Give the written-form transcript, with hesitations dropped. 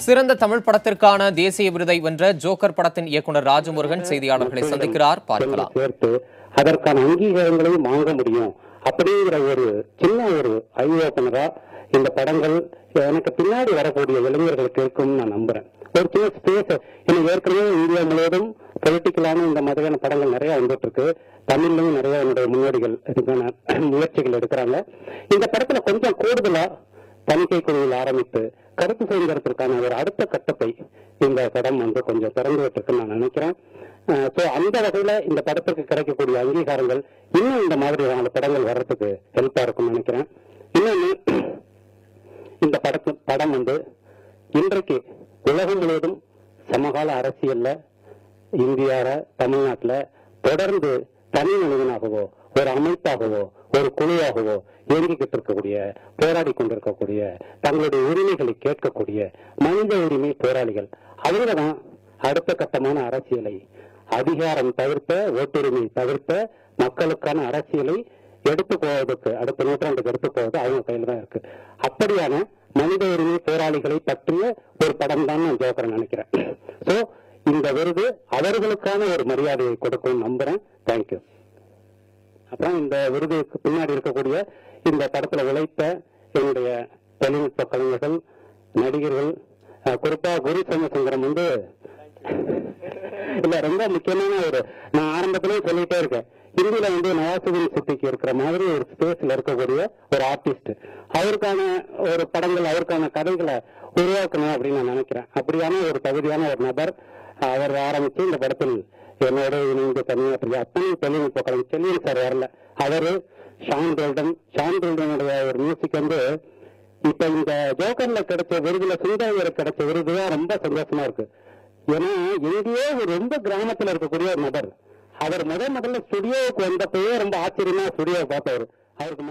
சிறந்த தமிழ் படத்திற்கான தேசிய விருதை வென்ற ஜோக்கர் படத்தின் இயக்குனர் ராஜமுருகன் செய்தியாளர்களை சந்திக்கிறார். பார்க்கலாம். அதற்கான அங்கீகாரங்களையும் வாங்க முடியும் அப்படிங்கிற ஒரு சின்ன ஒரு ஐ ஓப்பனரா இந்த படங்கள் எனக்கு பின்னாடி வரக்கூடிய இளைஞர்களுக்கு இருக்கும்னு நான் நம்புறேன். ஒரு சின்ன ஸ்பேஸ் ஏற்கனவே இந்தியா முழுவதும் பொலிட்டிக்கலான இந்த மாதிரியான படங்கள் நிறைய வந்துட்டு இருக்கு. தமிழ்லையும் நிறைய என்னுடைய முன்னோடிகள் முயற்சிகள் எடுக்கிறாங்க. இந்த படத்துல கொஞ்சம் கூடுதலா தணிக்கை குழுவில் ஆரம்பித்து கருத்து சுதந்திரத்திற்கான ஒரு அடுத்த கட்டத்தை இந்த படம் கொஞ்சம் திறந்து விட்டுருக்குன்னு நான் நினைக்கிறேன். அந்த வகையில இந்த படத்துக்கு கிடைக்கக்கூடிய அங்கீகாரங்கள் இன்னும் இந்த மாதிரியான படங்கள் வர்றதுக்கு ஹெல்ப்பா இருக்கும்னு நினைக்கிறேன். இன்னொன்னு, இந்த படம் இன்றைக்கு உலகம் முழுவதும் சமகால அரசியல்ல இந்தியால தமிழ்நாட்டுல தொடர்ந்து தனி மனிதனாகவோ ஒரு அமைப்பாகவோ ஒரு குழுவாகவோ இயங்கிக்கிட்டு இருக்கக்கூடிய போராடி கொண்டிருக்கக்கூடிய தங்களுடைய உரிமைகளை கேட்கக்கூடிய மனித உரிமை போராளிகள் அவங்க தான் அடுத்த கட்டமான அரசியலை அதிகாரம் தவிர்த்த ஓட்டுரிமை தவிர்த்த மக்களுக்கான அரசியலை எடுத்து போவதற்கு அடுத்த நூற்றாண்டுக்கு எடுத்து போவது அவங்க கையில தான் இருக்கு. அப்படியான மனித உரிமை போராளிகளை பற்றிய ஒரு படம் தான் நான் ஜோக்கர் நினைக்கிறேன். சோ இந்த விருது அவர்களுக்கான ஒரு மரியாதையை கொடுக்கும் நம்புறேன். தேங்க்யூ. அப்புறம் இந்த விருதுக்கு பின்னாடி இருக்கக்கூடிய இந்த படத்துல உழைத்த என்னுடைய தொழில்நுட்ப கலைஞர்கள், நடிகர்கள், குறிப்பா குரு சோமசுந்தரம் இல்ல ரொம்ப முக்கியமான நான் ஆரம்பத்திலே சொல்லிட்டே இருக்கேன். இந்தியில நவாசுதீன் சித்திக்கு இருக்கிற மாதிரி ஒரு ஸ்பேஸ்ல இருக்கக்கூடிய ஒரு ஆர்டிஸ்ட். அவருக்கான ஒரு படங்கள், அவருக்கான கதைகளை உருவாக்கணும் அப்படின்னு நான் நினைக்கிறேன். அப்படியான ஒரு தகுதியான ஒரு நபர் அவர் ஆரம்பிச்சு இந்த படத்தில் என்னோட இணைந்து பணியாற்றிய அத்தனை தொழில்நுட்ப கலைஞர். செல்லியன் சார் வரல, அவரு ஷான் கோல்டனுடைய ஒரு மியூசிக் இப்ப இந்த ஜோக்கர்ல கிடைச்ச விருதுல சுந்தரவருக்கு கிடைச்ச விருதுதான் ரொம்ப சந்தோஷமா இருக்கு. ஏன்னா எங்கேயோ ரொம்ப கிராமத்துல இருக்கக்கூடிய ஒரு நபர். அவர் முதல்ல ஸ்டுடியோவுக்கு வந்தப்பவே ரொம்ப ஆச்சரியமா ஸ்டுடியோவை பார்த்தவர். அவருக்கு